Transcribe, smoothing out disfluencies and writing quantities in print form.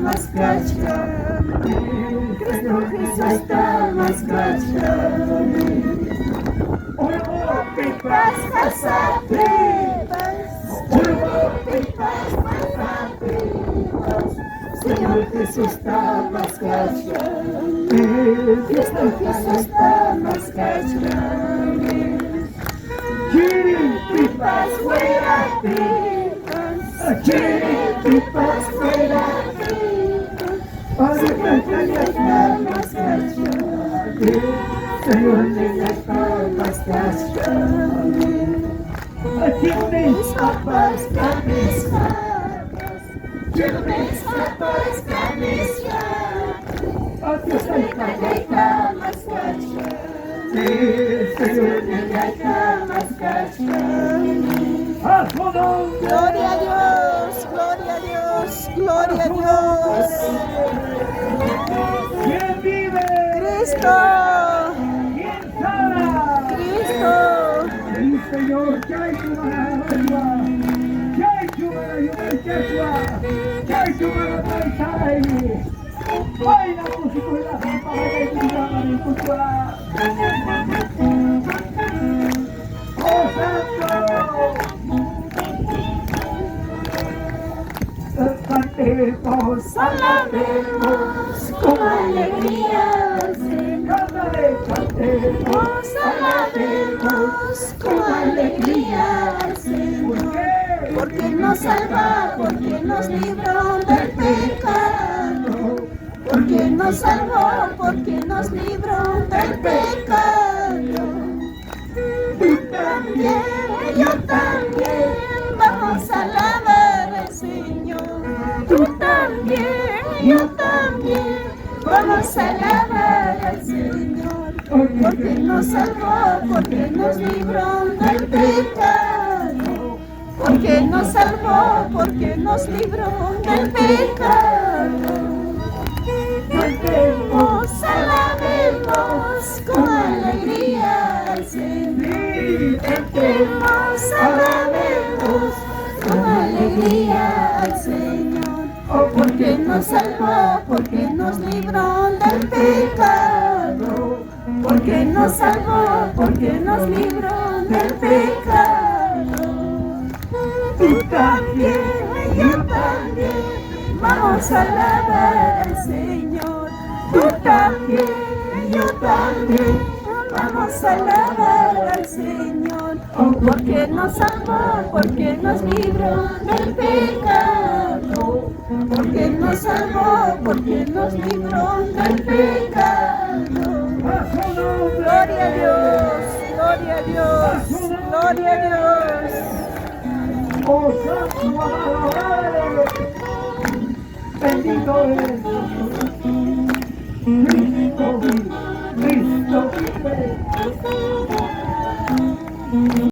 más kraćkami, Kristo Hristos tamas kraćkami. Pipas hasapipas, pipas hasapipas, Señor Jesús tamas kraćkami, Kristo Hristos tamas kraćkami. Pipas fuera pipas, pipas fuera pipas, Señor Jesús tamas kraćkami, Señor Jesús tamas kraćkami. Mis papas, mis papas, mis papas, mis papas, Señor tamas kraćkami, Señor tamas kraćkami. Gloria a Dios, gloria a Dios, gloria a Dios. ¿Quién vive? Cristo, ¿Quién sana? Cristo. El Señor, Jai Tumara Yuma, Jai Tumara Yuma, Jai Tumara Jai. Baila músico en la campana de Tumara de Cuchua. ¡Oh Santo! Cantemos, Alabemos con alegría al Señor. cantemos, Alabemos con alegría al Señor. Porque nos salva, porque nos libró del pecado. Porque nos salvó, porque nos libró del pecado. Tú también, yo también, vamos a alabar al Señor. Tú también, yo también, vamos a alabar al Señor. Porque nos salvó, porque nos libró del pecado. Porque nos salvó, porque nos libró del pecado. Cantemos, alabemos con alegría al Señor. Cantemos, alabemos con alegría al Señor. Porque nos salvó, porque nos libró del pecado. Porque nos salvó, porque nos libró del pecado. Tú también, yo también, vamos a alabar al Señor. Tú también, yo también, vamos a alabar al Señor. Porque nos salvó, porque nos libró del pecado. Porque nos salvó, porque nos libró del pecado. Gloria a Dios, gloria a Dios, gloria a Dios. Oh Santo, alabado, bendito eres.